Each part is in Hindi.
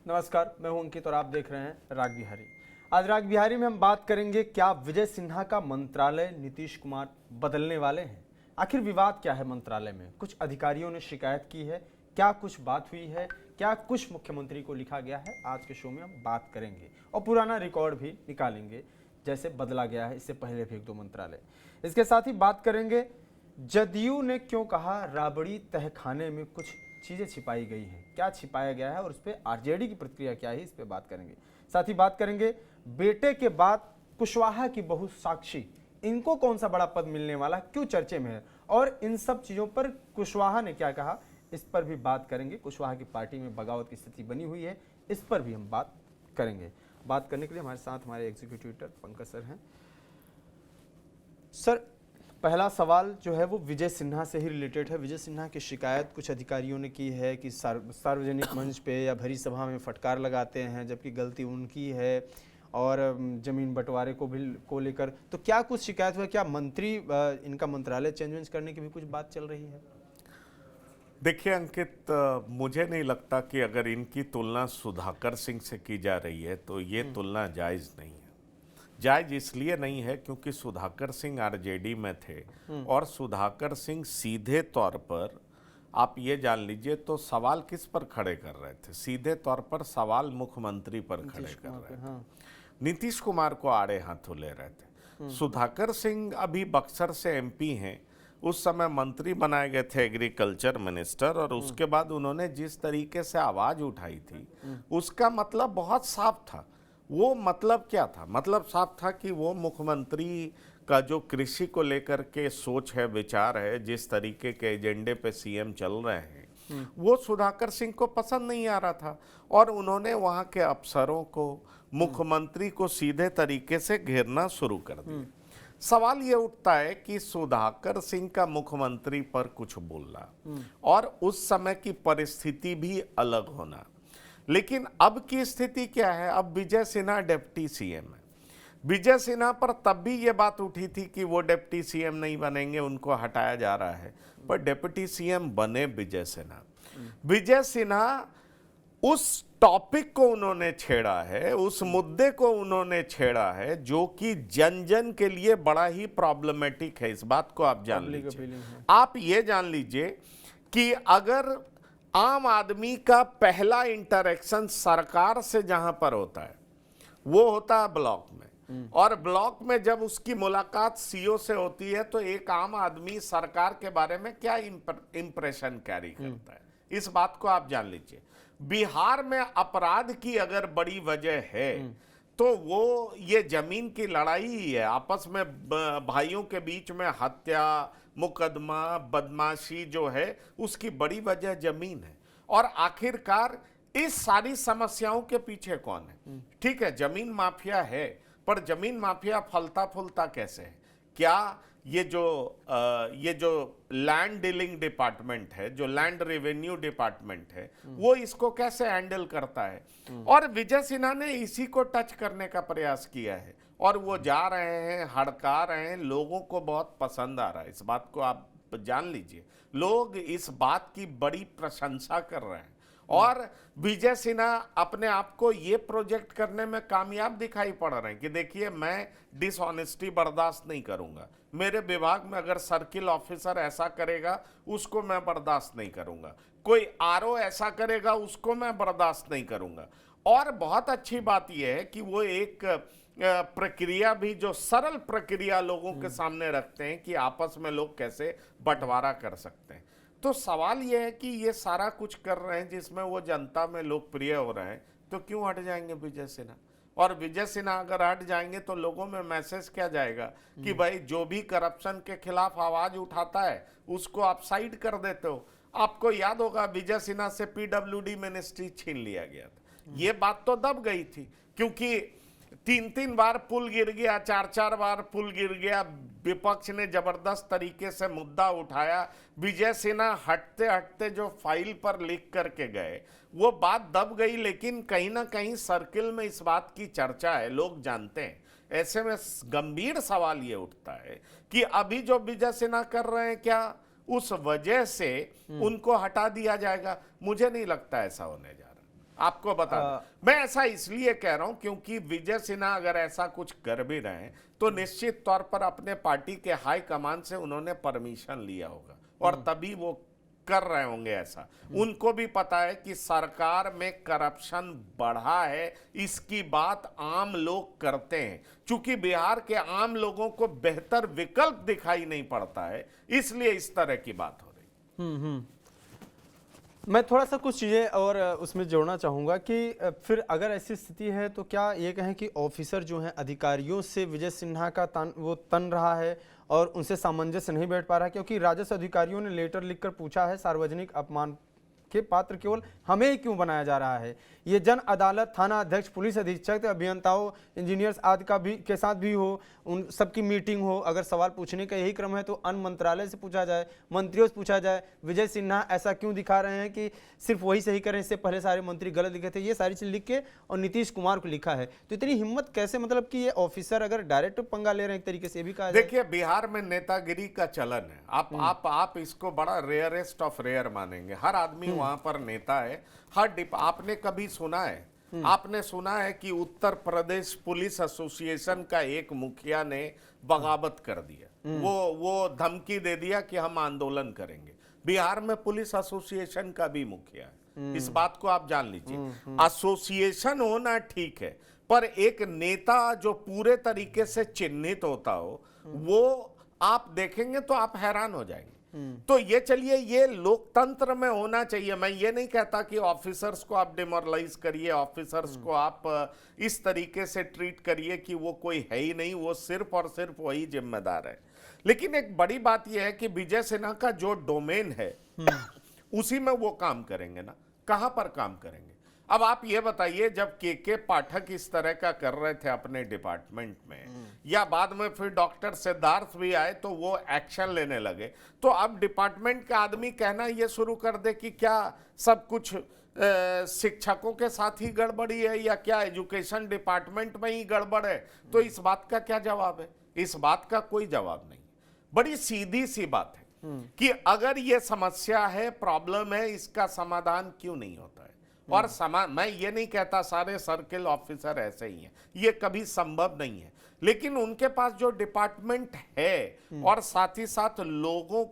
नमस्कार, मैं हूं अंकित और आप देख रहे हैं राग बिहारी। आज राग बिहारी में हम बात करेंगे, क्या विजय सिन्हा का मंत्रालय नीतीश कुमार बदलने वाले हैं? आखिर विवाद क्या है मंत्रालय में? कुछ अधिकारियों ने शिकायत की है, क्या कुछ बात हुई है, क्या कुछ मुख्यमंत्री को लिखा गया है? आज के शो में हम बात करेंगे और पुराना रिकॉर्ड भी निकालेंगे, जैसे बदला गया है इससे पहले भी एक दो मंत्रालय। इसके साथ ही बात करेंगे जदयू ने क्यों कहा राबड़ी तहखाने में कुछ चीजें छिपाई गई हैं, क्या छिपाया गया है और उस पर आरजेडी की प्रतिक्रिया क्या है, इस पे बात करेंगे। साथ ही बात करेंगे बेटे के बाद कुशवाहा की बहू साक्षी, इनको कौन सा बड़ा पद मिलने वाला, क्यों चर्चे में है, और इन सब चीजों पर कुशवाहा ने क्या कहा, इस पर भी बात करेंगे। कुशवाहा की पार्टी में बगावत की स्थिति बनी हुई है, इस पर भी हम बात करेंगे। बात करने के लिए हमारे साथ हमारे एग्जीक्यूटिव एडिटर पंकज सर हैं। सर, पहला सवाल जो है वो विजय सिन्हा से ही रिलेटेड है। विजय सिन्हा की शिकायत कुछ अधिकारियों ने की है कि सार्वजनिक मंच पे या भरी सभा में फटकार लगाते हैं, जबकि गलती उनकी है, और जमीन बंटवारे को लेकर तो क्या कुछ शिकायत हुआ? क्या मंत्री इनका मंत्रालय चेंज करने की भी कुछ बात चल रही है? देखिए अंकित, मुझे नहीं लगता कि अगर इनकी तुलना सुधाकर सिंह से की जा रही है तो ये तुलना जायज़ नहीं है। जायज इसलिए नहीं है क्योंकि सुधाकर सिंह आरजेडी में थे और सुधाकर सिंह सीधे तौर पर, आप ये जान लीजिए, तो सवाल किस पर खड़े कर रहे थे? सीधे तौर पर सवाल मुख्यमंत्री पर खड़े कर रहे थे। नीतीश कुमार को आड़े हाथों ले रहे थे। सुधाकर सिंह अभी बक्सर से एमपी हैं, उस समय मंत्री बनाए गए थे, एग्रीकल्चर मिनिस्टर, और उसके बाद उन्होंने जिस तरीके से आवाज उठाई थी उसका मतलब बहुत साफ था। वो मतलब क्या था? मतलब साफ था कि वो मुख्यमंत्री का जो कृषि को लेकर के सोच है, विचार है, जिस तरीके के एजेंडे पे सीएम चल रहे हैं, वो सुधाकर सिंह को पसंद नहीं आ रहा था और उन्होंने वहाँ के अफसरों को, मुख्यमंत्री को सीधे तरीके से घेरना शुरू कर दिया। सवाल ये उठता है कि सुधाकर सिंह का मुख्यमंत्री पर कुछ बोलना और उस समय की परिस्थिति भी अलग होना, लेकिन अब की स्थिति क्या है? अब विजय सिन्हा डिप्टी सीएम है। विजय सिन्हा पर तब भी ये बात उठी थी कि वो डिप्टी सीएम नहीं बनेंगे, उनको हटाया जा रहा है, पर डिप्टी सीएम बने विजय सिन्हा। विजय सिन्हा उस टॉपिक को उन्होंने छेड़ा है, उस मुद्दे को उन्होंने छेड़ा है जो कि जन जन के लिए बड़ा ही प्रॉब्लमेटिक है। इस बात को आप जान लीजिए। आप ये जान लीजिए कि अगर आम आदमी का पहला इंटरेक्शन सरकार से जहां पर होता है वो होता है ब्लॉक में, और ब्लॉक में जब उसकी मुलाकात सीओ से होती है तो एक आम आदमी सरकार के बारे में क्या इंप्रेशन कैरी करता है, इस बात को आप जान लीजिए। बिहार में अपराध की अगर बड़ी वजह है तो वो ये जमीन की लड़ाई ही है, आपस में भाइयों के बीच में हत्या, मुकदमा, बदमाशी जो है उसकी बड़ी वजह जमीन है। और आखिरकार इस सारी समस्याओं के पीछे कौन है? ठीक है, जमीन माफिया है, पर जमीन माफिया फलता फूलता कैसे है? क्या ये जो लैंड डीलिंग डिपार्टमेंट है, जो लैंड रेवेन्यू डिपार्टमेंट है, वो इसको कैसे हैंडल करता है? और विजय सिन्हा ने इसी को टच करने का प्रयास किया है और वो जा रहे हैं, हड़का रहे हैं, लोगों को बहुत पसंद आ रहा है। इस बात को आप जान लीजिए, लोग इस बात की बड़ी प्रशंसा कर रहे हैं और विजय सिन्हा अपने आप को ये प्रोजेक्ट करने में कामयाब दिखाई पड़ रहे हैं कि देखिए, मैं डिसऑनेस्टी बर्दाश्त नहीं करूंगा, मेरे विभाग में अगर सर्किल ऑफिसर ऐसा करेगा उसको मैं बर्दाश्त नहीं करूंगा, कोई आरओ ऐसा करेगा उसको मैं बर्दाश्त नहीं करूंगा। और बहुत अच्छी बात यह है कि वो एक प्रक्रिया भी, जो सरल प्रक्रिया लोगों के सामने रखते हैं कि आपस में लोग कैसे बंटवारा कर सकते हैं। तो सवाल यह है कि ये सारा कुछ कर रहे हैं जिसमें वो जनता में लोकप्रिय हो रहे हैं, तो क्यों हट जाएंगे विजय सिन्हा? और विजय सिन्हा अगर हट जाएंगे तो लोगों में मैसेज क्या जाएगा कि भाई जो भी करप्शन के खिलाफ आवाज उठाता है उसको आप साइड कर देते हो। आपको याद होगा विजय सिन्हा से पीडब्ल्यूडी मिनिस्ट्री छीन लिया गया था, ये बात तो दब गई थी क्योंकि 3-3 बार पुल गिर गया, 4-4 बार पुल गिर गया, विपक्ष ने जबरदस्त तरीके से मुद्दा उठाया, विजय सिन्हा हटते हटते जो फाइल पर लिख करके गए वो बात दब गई। लेकिन कहीं ना कहीं सर्किल में इस बात की चर्चा है, लोग जानते हैं। ऐसे में गंभीर सवाल ये उठता है कि अभी जो विजय सिन्हा कर रहे हैं, क्या उस वजह से उनको हटा दिया जाएगा? मुझे नहीं लगता ऐसा होने जा रहा। आपको बता दूं, मैं ऐसा इसलिए कह रहा हूं क्योंकि विजय सिन्हा अगर ऐसा कुछ कर भी रहे हैं तो निश्चित तौर पर अपने पार्टी के हाई कमान से उन्होंने परमिशन लिया होगा और तभी वो कर रहे होंगे ऐसा। उनको भी पता है कि सरकार में करप्शन बढ़ा है, इसकी बात आम लोग करते हैं। चूंकि बिहार के आम लोगों को बेहतर विकल्प दिखाई नहीं पड़ता है, इसलिए इस तरह की बात हो रही। मैं थोड़ा सा कुछ चीज़ें और उसमें जोड़ना चाहूँगा कि फिर अगर ऐसी स्थिति है तो क्या ये कहें कि ऑफिसर जो हैं अधिकारियों से विजय सिन्हा का तन रहा है और उनसे सामंजस्य नहीं बैठ पा रहा है, क्योंकि राजस्व अधिकारियों ने लेटर लिखकर पूछा है सार्वजनिक अपमान के पात्र केवल हमें ही क्यों बनाया जा रहा है। ये जन अदालत, थाना अध्यक्ष, पुलिस अधीक्षक, अभियंताओं, इंजीनियर्स आदि के साथ भी हो, उन सबकी मीटिंग हो। अगर सवाल पूछने का यही क्रम है तो अन्य मंत्रालय से पूछा जाए, मंत्रियों से पूछा जाए, विजय सिन्हा ऐसा क्यों दिखा रहे हैं कि सिर्फ वही सही करें, इससे पहले सारे मंत्री गलत लिखे थे। ये सारी चीज़ लिख के और नीतीश कुमार को लिखा है, तो इतनी हिम्मत कैसे, मतलब कि ये ऑफिसर अगर डायरेक्ट पंगा ले रहे हैं एक तरीके से भी कहा जाए। देखिए, बिहार में नेतागिरी का चलन है। आप इसको बड़ा रेयरेस्ट ऑफ रेयर मानेंगे। हर आदमी वहां पर नेता है। आपने कभी सुना है, आपने सुना है कि उत्तर प्रदेश पुलिस एसोसिएशन का एक मुखिया ने बगावत कर दिया, वो धमकी दे दिया कि हम आंदोलन करेंगे। बिहार में पुलिस एसोसिएशन का भी मुखिया है, इस बात को आप जान लीजिए। एसोसिएशन होना ठीक है, पर एक नेता जो पूरे तरीके से चिन्हित होता हो, वो आप देखेंगे तो आप हैरान हो जाएंगे। तो ये चलिए, ये लोकतंत्र में होना चाहिए। मैं ये नहीं कहता कि ऑफिसर्स को आप डिमोरलाइज करिए, ऑफिसर्स को आप इस तरीके से ट्रीट करिए कि वो कोई है ही नहीं, वो सिर्फ और सिर्फ वही जिम्मेदार है। लेकिन एक बड़ी बात यह है कि विजय सिन्हा का जो डोमेन है उसी में वो काम करेंगे ना, कहां पर काम करेंगे। अब आप ये बताइए, जब के पाठक इस तरह का कर रहे थे अपने डिपार्टमेंट में, या बाद में फिर डॉक्टर सिद्धार्थ भी आए तो वो एक्शन लेने लगे, तो अब डिपार्टमेंट का आदमी कहना ये शुरू कर दे कि क्या सब कुछ शिक्षकों के साथ ही गड़बड़ी है या क्या एजुकेशन डिपार्टमेंट में ही गड़बड़ है, तो इस बात का क्या जवाब है? इस बात का कोई जवाब नहीं। बड़ी सीधी सी बात है कि अगर ये समस्या है, प्रॉब्लम है, इसका समाधान क्यों नहीं होता है। और मैं ये नहीं कहता सारे सर्किल ऑफिसर ऐसे ही हैं, ये कभी संभव नहीं है, लेकिन उनके पास जो डिपार्टमेंट है और साथ ही साथ लोगों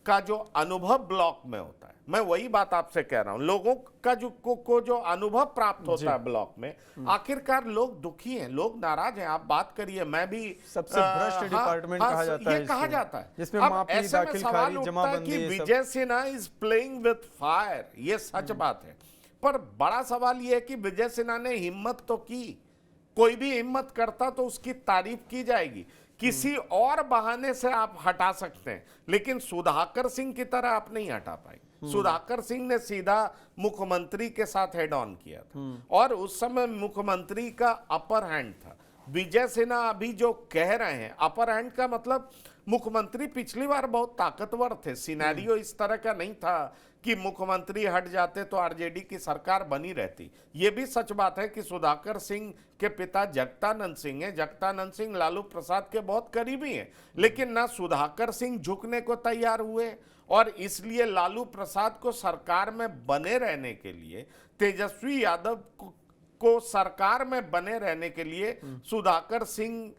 का जो अनुभव ब्लॉक में होता है, मैं वही बात आपसे कह रहा हूं, लोगों का जो अनुभव प्राप्त होता है ब्लॉक में, आखिरकार लोग दुखी हैं, लोग नाराज हैं। आप बात करिए, मैं भी सबसे भ्रष्ट डिपार्टमेंट कहा जाता है, ये कहा जाता है। जिसमें अब माफी, ऐसे में दाखिल सवाल खारिज, उठता है जमाबंदी, कि Vijay Sinha is playing with fire, ये सच बात है। पर बड़ा सवाल यह है कि विजय सिन्हा ने हिम्मत तो की, कोई भी हिम्मत करता तो उसकी तारीफ की जाएगी। किसी और बहाने से आप हटा सकते हैं, लेकिन सुधाकर सिंह की तरह आप नहीं हटा पाएंगे। सुधाकर सिंह ने सीधा मुख्यमंत्री के साथ हेड ऑन किया था और उस समय मुख्यमंत्री का अपर हैंड था। विजय सिन्हा अभी जो कह रहे हैं अपर हैंड का मतलब, मुख्यमंत्री पिछली बार बहुत ताकतवर थे, सिनेरियो इस तरह का नहीं था कि मुख्यमंत्री हट जाते तो आरजेडी की सरकार बनी रहती। यह भी सच बात है कि सुधाकर सिंह के पिता जगतानंद सिंह हैं, जगतानंद सिंह लालू प्रसाद के बहुत करीबी हैं, लेकिन ना सुधाकर सिंह झुकने को तैयार हुए और इसलिए लालू प्रसाद को सरकार में बने रहने के लिए, तेजस्वी यादव को सरकार में बने रहने के लिए सुधाकर सिंह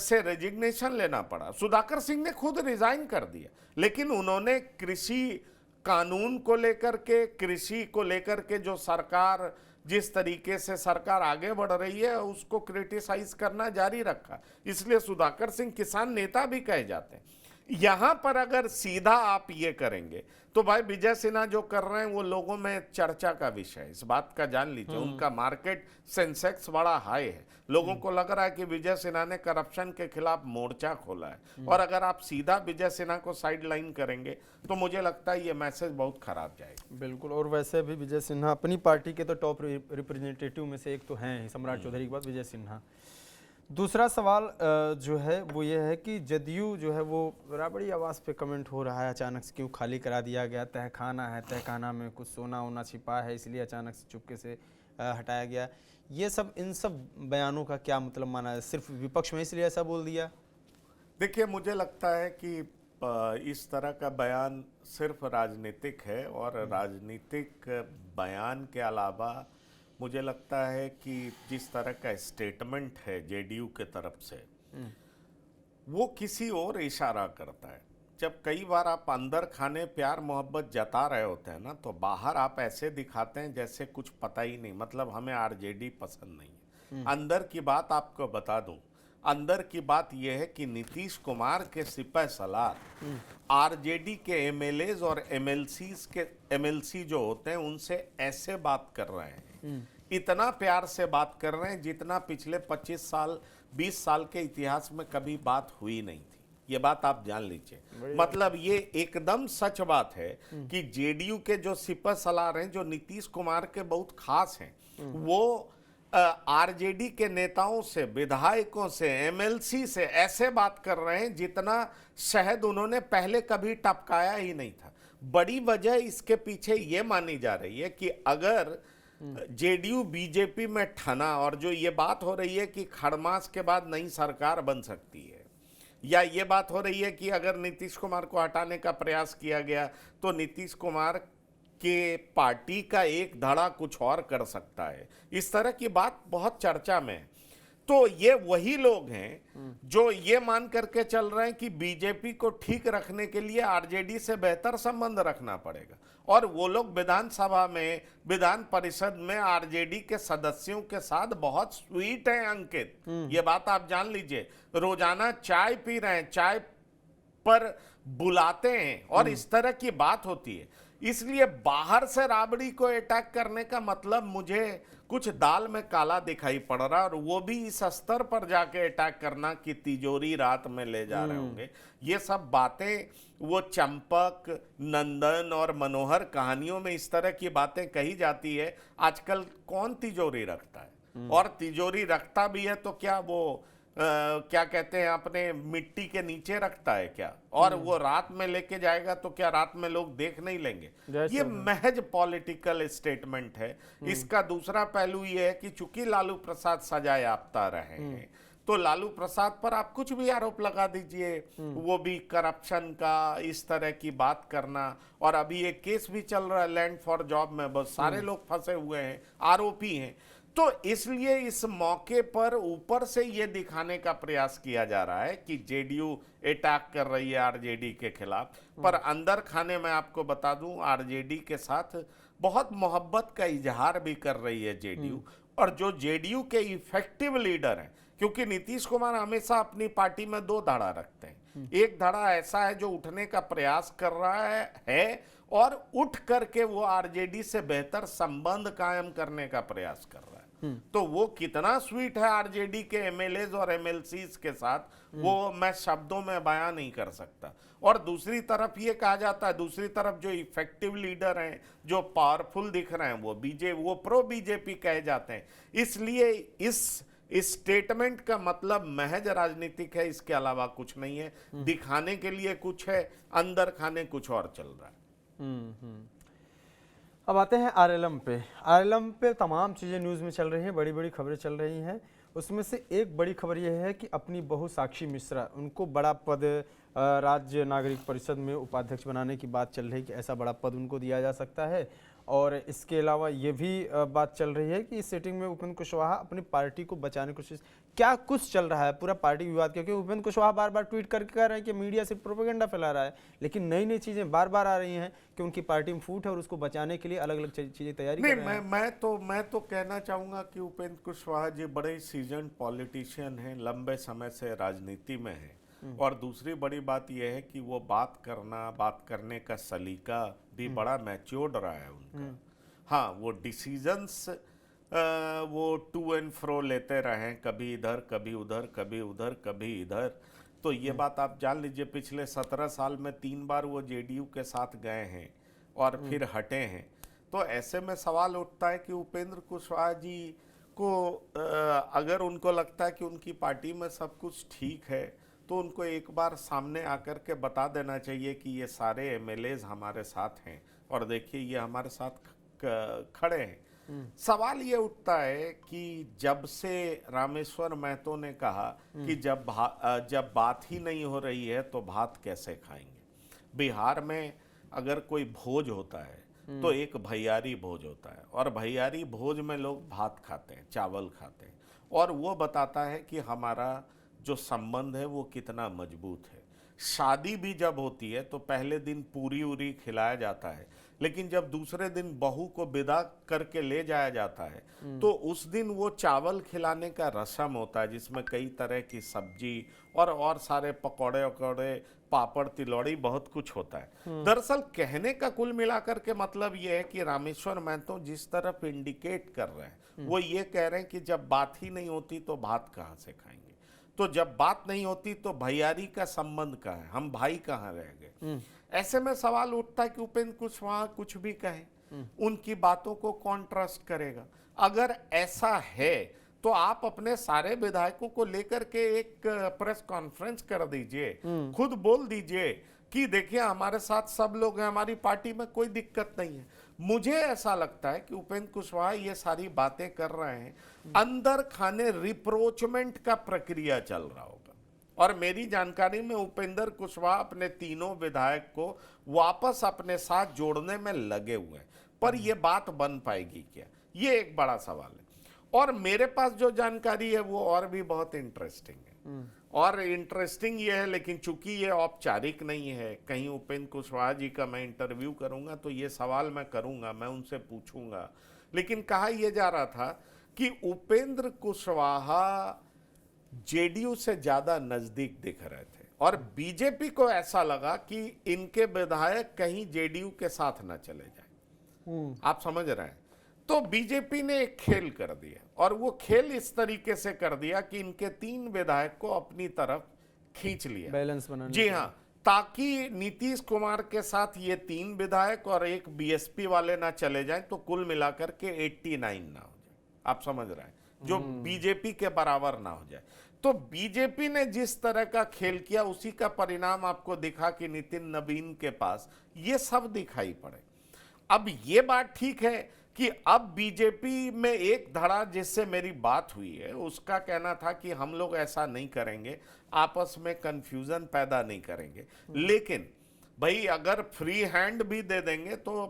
से रेजिग्नेशन लेना पड़ा। सुधाकर सिंह ने खुद रिजाइन कर दिया, लेकिन उन्होंने कृषि कानून को लेकर के, कृषि को लेकर के जो सरकार, जिस तरीके से सरकार आगे बढ़ रही है, उसको क्रिटिसाइज करना जारी रखा। इसलिए सुधाकर सिंह किसान नेता भी कहे जाते हैं। यहां पर अगर सीधा आप ये करेंगे तो भाई विजय सिन्हा जो कर रहे हैं वो लोगों में चर्चा का विषय है, इस बात का जान लीजिए। उनका मार्केट सेंसेक्स बड़ा हाई है, लोगों को लग रहा है कि विजय सिन्हा ने करप्शन के खिलाफ मोर्चा खोला है, और अगर आप सीधा विजय सिन्हा को साइड लाइन करेंगे तो मुझे लगता है ये मैसेज बहुत खराब जाएगा। बिल्कुल, और वैसे भी विजय सिन्हा अपनी पार्टी के तो टॉप रिप्रेजेंटेटिव में से एक तो हैं, सम्राट चौधरी के बाद विजय सिन्हा। दूसरा सवाल जो है वो ये है कि जदयू जो है वो राबड़ी आवाज़ पे कमेंट हो रहा है, अचानक से क्यों खाली करा दिया गया, तहखाना है, तहखाना में कुछ सोना वोना छिपा है, इसलिए अचानक से चुपके से हटाया गया। ये सब, इन सब बयानों का क्या मतलब माना है? सिर्फ विपक्ष में इसलिए ऐसा बोल दिया? देखिए, मुझे लगता है कि इस तरह का बयान सिर्फ राजनीतिक है, और राजनीतिक बयान के अलावा मुझे लगता है कि जिस तरह का स्टेटमेंट है जेडीयू के तरफ से, वो किसी और इशारा करता है। जब कई बार आप अंदर खाने प्यार मोहब्बत जता रहे होते हैं ना, तो बाहर आप ऐसे दिखाते हैं जैसे कुछ पता ही नहीं, मतलब हमें आरजेडी पसंद नहीं है। अंदर की बात आपको बता दूं, अंदर की बात यह है कि नीतीश कुमार के सिपह सलार आरजेडी के एमएलएज और एमएलसी जो होते हैं उनसे ऐसे बात कर रहे हैं, इतना प्यार से बात कर रहे हैं जितना पिछले 25 साल 20 साल के इतिहास में कभी बात हुई नहीं थी। ये बात आप जान लीजिए। मतलब ये एकदम सच बात है कि जेडीयू के जो सिपह सलार हैं, जो नीतीश कुमार के बहुत खास हैं, वो आरजेडी के नेताओं से, विधायकों से, एमएलसी से ऐसे बात कर रहे हैं जितना शहद उन्होंने पहले कभी टपकाया ही नहीं था। बड़ी वजह इसके पीछे ये मानी जा रही है कि अगर जेडीयू बीजेपी में ठना, और जो ये बात हो रही है कि खड़मास के बाद नई सरकार बन सकती है, या ये बात हो रही है कि अगर नीतीश कुमार को हटाने का प्रयास किया गया तो नीतीश कुमार के पार्टी का एक धड़ा कुछ और कर सकता है, इस तरह की बात बहुत चर्चा में है। तो ये वही लोग हैं जो ये मान करके चल रहे हैं कि बीजेपी को ठीक रखने के लिए आरजेडी से बेहतर संबंध रखना पड़ेगा, और वो लोग विधानसभा में, विधान परिषद में आरजेडी के सदस्यों के साथ बहुत स्वीट हैं अंकित। ये बात आप जान लीजिए, रोजाना चाय पी रहे हैं, चाय पर बुलाते हैं, और इस तरह की बात होती है। इसलिए बाहर से राबड़ी को अटैक करने का मतलब मुझे कुछ दाल में काला दिखाई पड़ रहा है, और वो भी इस स्तर पर जाके अटैक करना कि तिजोरी रात में ले जा रहे होंगे। ये सब बातें वो चंपक, नंदन और मनोहर कहानियों में इस तरह की बातें कही जाती है। आजकल कौन तिजोरी रखता है, और तिजोरी रखता भी है तो क्या वो क्या कहते हैं, अपने मिट्टी के नीचे रखता है क्या, और वो रात में लेके जाएगा तो क्या रात में लोग देख नहीं लेंगे? ये महज पॉलिटिकल स्टेटमेंट है। इसका दूसरा पहलू ये है कि चूंकि लालू प्रसाद सजा याफ्ता रहे हैं, तो लालू प्रसाद पर आप कुछ भी आरोप लगा दीजिए, वो भी करप्शन का, इस तरह की बात करना। और अभी एक केस भी चल रहा है लैंड फॉर जॉब में, बहुत सारे लोग फंसे हुए हैं, आरोपी हैं। तो इसलिए इस मौके पर ऊपर से ये दिखाने का प्रयास किया जा रहा है कि जेडीयू अटैक कर रही है आरजेडी के खिलाफ, पर अंदर खाने में आपको बता दूं आरजेडी के साथ बहुत मोहब्बत का इजहार भी कर रही है जेडीयू। और जो जेडीयू के इफेक्टिव लीडर हैं, क्योंकि नीतीश कुमार हमेशा अपनी पार्टी में दो धड़ा रखते हैं, एक धड़ा ऐसा है जो उठने का प्रयास कर रहा है और उठ करके वो आरजेडी से बेहतर संबंध कायम करने का प्रयास कर रहा है। तो वो कितना स्वीट है आरजेडी के एमएलएज और एमएलसीज के साथ, वो मैं शब्दों में बयां नहीं कर सकता। और दूसरी तरफ ये कहा जाता है, दूसरी तरफ जो इफेक्टिव लीडर हैं, जो पावरफुल दिख रहे हैं, वो प्रो बीजेपी कहे जाते हैं। इसलिए इस स्टेटमेंट का मतलब महज राजनीतिक है, इसके अलावा कुछ नहीं है। दिखाने के लिए कुछ है, अंदर खाने कुछ और चल रहा है। अब आते हैं आरएलएम पे। आरएलएम पे तमाम चीज़ें न्यूज़ में चल रही हैं, बड़ी बड़ी खबरें चल रही हैं। उसमें से एक बड़ी खबर यह है कि अपनी बहू साक्षी मिश्रा, उनको बड़ा पद राज्य नागरिक परिषद में उपाध्यक्ष बनाने की बात चल रही है कि ऐसा बड़ा पद उनको दिया जा सकता है। और इसके अलावा ये भी बात चल रही है कि इस सेटिंग में उपेंद्र कुशवाहा अपनी पार्टी को बचाने की कोशिश, क्या कुछ चल रहा है पूरा पार्टी विवाद, क्योंकि उपेंद्र कुशवाहा बार बार ट्वीट करके कह रहे हैं कि मीडिया सिर्फ प्रोपेगेंडा फैला रहा है, लेकिन नई नई चीज़ें बार बार आ रही हैं कि उनकी पार्टी में फूट है और उसको बचाने के लिए अलग अलग चीज़ें तैयारी कर रहे हैं। मैं तो कहना चाहूँगा कि उपेंद्र कुशवाहा जी बड़े सीजन पॉलिटिशियन हैं, लंबे समय से राजनीति में हैं। और दूसरी बड़ी बात यह है कि वो बात करने का सलीका भी बड़ा मैच्योर्ड रहा है उनका। हाँ, वो डिसीजंस वो टू एंड फ्रो लेते रहे, कभी इधर कभी उधर, कभी उधर कभी इधर। तो ये बात आप जान लीजिए, पिछले 17 साल में 3 बार वो जेडीयू के साथ गए हैं और फिर हटे हैं। तो ऐसे में सवाल उठता है कि उपेंद्र कुशवाहा जी को अगर उनको लगता है कि उनकी पार्टी में सब कुछ ठीक है, तो उनको एक बार सामने आकर के बता देना चाहिए कि ये सारे एमएलएज हमारे साथ हैं और देखिए ये हमारे साथ खड़े हैं। सवाल ये उठता है कि जब से रामेश्वर महतो ने कहा कि जब बात ही नहीं हो रही है तो भात कैसे खाएंगे। बिहार में अगर कोई भोज होता है तो एक भैयारी भोज होता है, और भैयारी भोज में लोग भात खाते हैं, चावल खाते हैं, और वो बताता है कि हमारा जो संबंध है वो कितना मजबूत है। शादी भी जब होती है तो पहले दिन पूरी उरी खिलाया जाता है, लेकिन जब दूसरे दिन बहू को विदा करके ले जाया जाता है तो उस दिन वो चावल खिलाने का रस्म होता है, जिसमें कई तरह की सब्जी और सारे पकौड़े वकौड़े, पापड़, तिलौड़ी, बहुत कुछ होता है। दरअसल कहने का कुल मिलाकर के मतलब ये है कि रामेश्वर महतो जिस तरफ इंडिकेट कर रहे हैं वो ये कह रहे हैं कि जब बात ही नहीं होती तो भात कहाँ से खाएंगे, तो जब बात नहीं होती तो भैयारी का संबंध कहाँ है, हम भाई कहाँ रह गए। ऐसे में सवाल उठता है कि उपेंद्र कुशवाहा कुछ भी कहें, उनकी बातों को कौन ट्रस्ट करेगा। अगर ऐसा है तो आप अपने सारे विधायकों को लेकर के एक प्रेस कॉन्फ्रेंस कर दीजिए, खुद बोल दीजिए कि देखिए हमारे साथ सब लोग हैं, हमारी पार्टी में कोई दिक्कत नहीं है। मुझे ऐसा लगता है कि उपेंद्र कुशवाहा ये सारी बातें कर रहे हैं, अंदर खाने रिप्रोचमेंट का प्रक्रिया चल रहा होगा, और मेरी जानकारी में उपेंद्र कुशवाहा अपने तीनों विधायक को वापस अपने साथ जोड़ने में लगे हुए हैं, पर यह बात बन पाएगी क्या, ये एक बड़ा सवाल है। और मेरे पास जो जानकारी है वो और भी बहुत इंटरेस्टिंग है, और इंटरेस्टिंग ये है, लेकिन चूंकि ये औपचारिक नहीं है, कहीं उपेंद्र कुशवाहा जी का मैं इंटरव्यू करूंगा तो ये सवाल मैं करूंगा, मैं उनसे पूछूंगा, लेकिन कहा यह जा रहा था कि उपेंद्र कुशवाहा जेडीयू से ज्यादा नजदीक दिख रहे थे, और बीजेपी को ऐसा लगा कि इनके विधायक कहीं जेडीयू के साथ न चले जाएं। आप समझ रहे हैं, तो बीजेपी ने एक खेल कर दिया, और वो खेल इस तरीके से कर दिया कि इनके 3 विधायक को अपनी तरफ खींच लिया, बैलेंस बनाने। जी हाँ, ताकि नीतीश कुमार के साथ ये 3 विधायक और एक बीएसपी वाले ना चले जाएं, तो कुल मिलाकर के 89 ना हो जाए। आप समझ रहे हैं, जो बीजेपी के बराबर ना हो जाए। तो बीजेपी ने जिस तरह का खेल किया उसी का परिणाम आपको दिखा कि नितिन नवीन के पास ये सब दिखाई पड़े। अब ये बात ठीक है कि अब बीजेपी में एक धड़ा जिससे मेरी बात हुई है उसका कहना था कि हम लोग ऐसा नहीं करेंगे, आपस में कंफ्यूजन पैदा नहीं करेंगे, लेकिन भाई अगर फ्री हैंड भी दे देंगे तो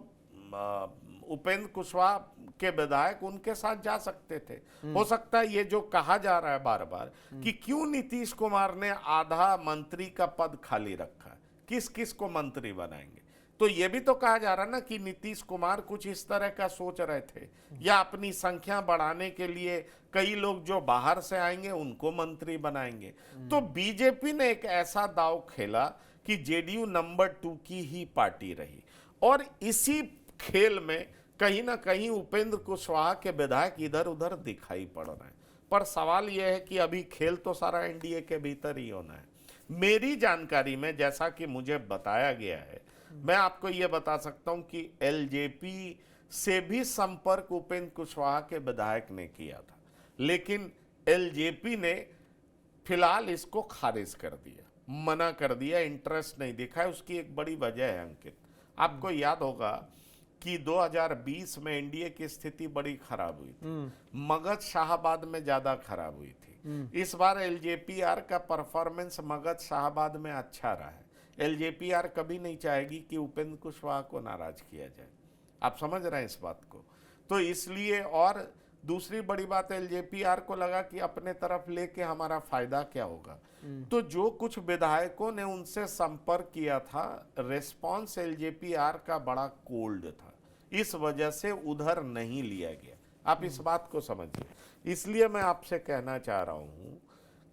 उपेंद्र कुशवाहा के विधायक उनके साथ जा सकते थे। हो सकता है ये जो कहा जा रहा है बार बार कि क्यों नीतीश कुमार ने आधा मंत्री का पद खाली रखा, किस किस को मंत्री बनाएंगे, तो ये भी तो कहा जा रहा ना कि नीतीश कुमार कुछ इस तरह का सोच रहे थे, या अपनी संख्या बढ़ाने के लिए कई लोग जो बाहर से आएंगे उनको मंत्री बनाएंगे। तो बीजेपी ने एक ऐसा दांव खेला कि जेडीयू नंबर 2 की ही पार्टी रही, और इसी खेल में कहीं ना कहीं उपेंद्र कुशवाहा के विधायक इधर उधर दिखाई पड़ रहे हैं। पर सवाल यह है कि अभी खेल तो सारा एनडीए के भीतर ही होना है। मेरी जानकारी में जैसा कि मुझे बताया गया है, मैं आपको यह बता सकता हूं कि एलजेपी से भी संपर्क उपेंद्र कुशवाहा के विधायक ने किया था, लेकिन एलजेपी ने फिलहाल इसको खारिज कर दिया, मना कर दिया, इंटरेस्ट नहीं दिखाया। उसकी एक बड़ी वजह है अंकित, आपको याद होगा कि 2020 में एनडीए की स्थिति बड़ी खराब हुई थी, मगध शाहाबाद में ज्यादा खराब हुई थी। इस बार एलजेपीआर का परफॉर्मेंस मगध शाहाबाद में अच्छा रहा है। एलजेपीआर कभी नहीं चाहेगी कि उपेंद्र कुशवाहा को नाराज किया जाए, आप समझ रहे हैं इस बात को। तो इसलिए, और दूसरी बड़ी बात, एलजेपीआर को लगा कि अपने तरफ लेके हमारा फायदा क्या होगा। तो जो कुछ विधायकों ने उनसे संपर्क किया था, रिस्पॉन्स एलजेपीआर का बड़ा कोल्ड था, इस वजह से उधर नहीं लिया गया। आप इस बात को समझिए। इसलिए मैं आपसे कहना चाह रहा हूं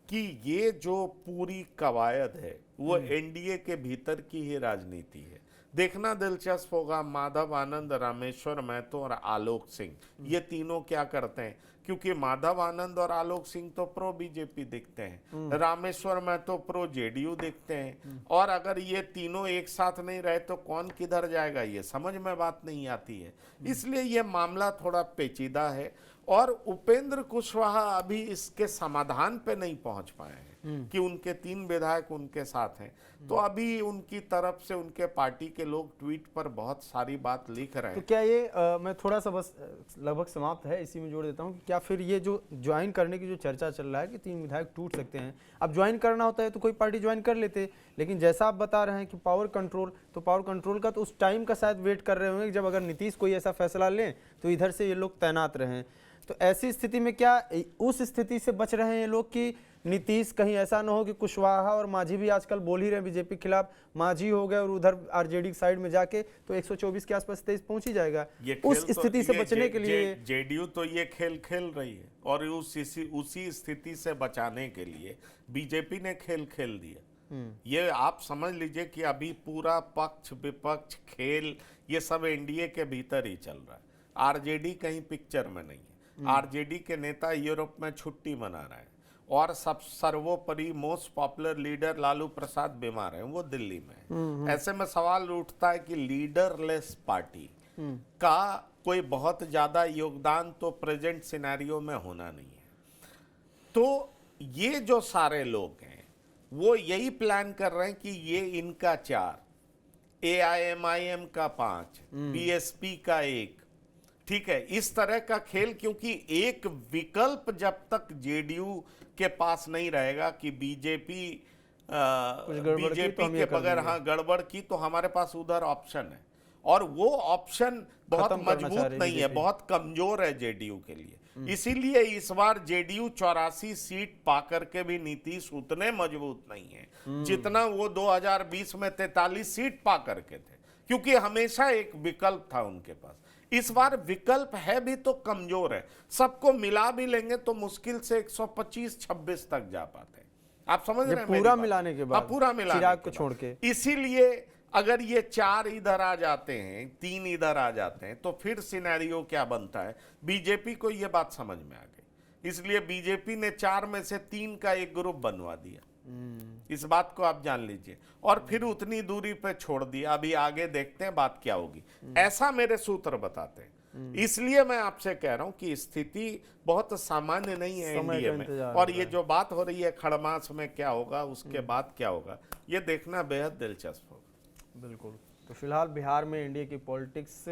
कि ये जो पूरी कवायद है वो एनडीए के भीतर की ही राजनीति है। देखना दिलचस्प होगा, माधव आनंद, रामेश्वर महतो और आलोक सिंह ये तीनों क्या करते हैं, क्योंकि माधव आनंद और आलोक सिंह तो प्रो बीजेपी दिखते हैं, रामेश्वर महतो प्रो जेडीयू दिखते हैं, और अगर ये तीनों एक साथ नहीं रहे तो कौन किधर जाएगा ये समझ में बात नहीं आती है। इसलिए ये मामला थोड़ा पेचीदा है, और उपेंद्र कुशवाहा अभी इसके समाधान पे नहीं पहुंच पाए हैं। कि उनके 3 विधायक उनके साथ हैं। तो अभी उनकी तरफ से उनके पार्टी के लोग ट्वीट पर बहुत सारी बात लिख रहे तो हैं। क्या ये मैं थोड़ा सा बस लगभग समाप्त है, इसी में जोड़ देता हूँ कि क्या फिर ये जो ज्वाइन करने की जो चर्चा चल रहा है कि 3 विधायक टूट सकते हैं, अब ज्वाइन करना होता है तो कोई पार्टी ज्वाइन कर लेते, लेकिन जैसा आप बता रहे हैं कि पावर कंट्रोल, तो पावर कंट्रोल का तो उस टाइम का शायद वेट कर रहे होंगे कि जब अगर नीतीश कोई ऐसा फैसला लें तो इधर से ये लोग तैनात रहें। तो ऐसी स्थिति में क्या उस स्थिति से बच रहे हैं ये लोग कि नीतीश कहीं ऐसा ना हो कि कुशवाहा और मांझी भी आजकल बोल ही रहे हैं बीजेपी के खिलाफ, मांझी हो गए और उधर आरजेडी साइड में जाके तो 124 के आसपास 23 पहुंच ही जाएगा। उस स्थिति से बचने के लिए जेडीयू तो ये खेल खेल रही है और उसी स्थिति से बचाने के लिए बीजेपी ने खेल खेल दिया। ये आप समझ लीजिए कि अभी पूरा पक्ष विपक्ष खेल ये सब एनडीए के भीतर ही चल रहा है। आरजेडी कहीं पिक्चर में नहीं है। आरजेडी के नेता यूरोप में छुट्टी मना रहे हैं और सब सर्वोपरि most popular leader Lalu Prasad बीमार हैं, वो दिल्ली में है। ऐसे में सवाल उठता है कि लीडरलेस पार्टी का कोई बहुत ज्यादा योगदान तो प्रेजेंट सिनेरियो में होना नहीं है। तो ये जो सारे लोग हैं वो यही प्लान कर रहे हैं कि ये इनका 4, एआईएमआईएम का 5, बीएसपी का 1, ठीक है, इस तरह का खेल। क्योंकि एक विकल्प जब तक जेडीयू के पास नहीं रहेगा कि बीजेपी के बगैर गड़बड़ की, तो हमारे पास उधर ऑप्शन है और वो ऑप्शन बहुत मजबूत नहीं है, बहुत कमजोर है जेडीयू के लिए। इसीलिए इस बार जेडीयू 84 सीट पाकर के भी नीतीश उतने मजबूत नहीं है जितना वो 2020 में 43 सीट पा करके थे, क्योंकि हमेशा एक विकल्प था उनके पास। इस बार विकल्प है भी तो कमजोर है, सबको मिला भी लेंगे तो मुश्किल से 125-26 तक जा पाते हैं। आप समझ रहे हैं पूरा मिलाने के बाद, पूरा मिलाने चिराग को छोड़ के। इसीलिए अगर ये 4 इधर आ जाते हैं, 3 इधर आ जाते हैं, तो फिर सिनेरियो क्या बनता है। बीजेपी को ये बात समझ में आ गई, इसलिए बीजेपी ने 4 में से 3 का एक ग्रुप बनवा दिया। इस बात को आप जान लीजिए, और फिर उतनी दूरी पे छोड़ दिया। अभी आगे देखते हैं बात क्या होगी, ऐसा मेरे सूत्र बताते हैं। इसलिए मैं आपसे कह रहा हूं कि स्थिति बहुत सामान्य नहीं है एनडीए में, और ये जो बात हो रही है खड़मास में क्या होगा, उसके बाद क्या होगा, ये देखना बेहद दिलचस्प होगा। बिल्कुल। तो फिलहाल बिहार में एनडीए की पॉलिटिक्स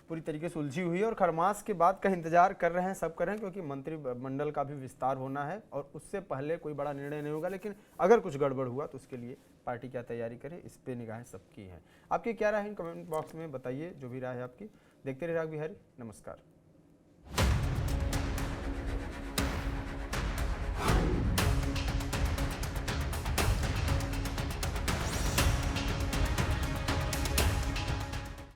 पूरी तरीके से उलझी हुई है और खरमास के बाद का इंतजार कर रहे हैं, सब कर रहे हैं, क्योंकि मंत्रिमंडल का भी विस्तार होना है और उससे पहले कोई बड़ा निर्णय नहीं होगा। लेकिन अगर कुछ गड़बड़ हुआ तो उसके लिए पार्टी क्या तैयारी करे, इस पे निगाहें सबकी हैं। आपकी क्या राय है कमेंट बॉक्स में बताइए, जो भी राय है आपकी। देखते रहिए राग बिहारी, नमस्कार।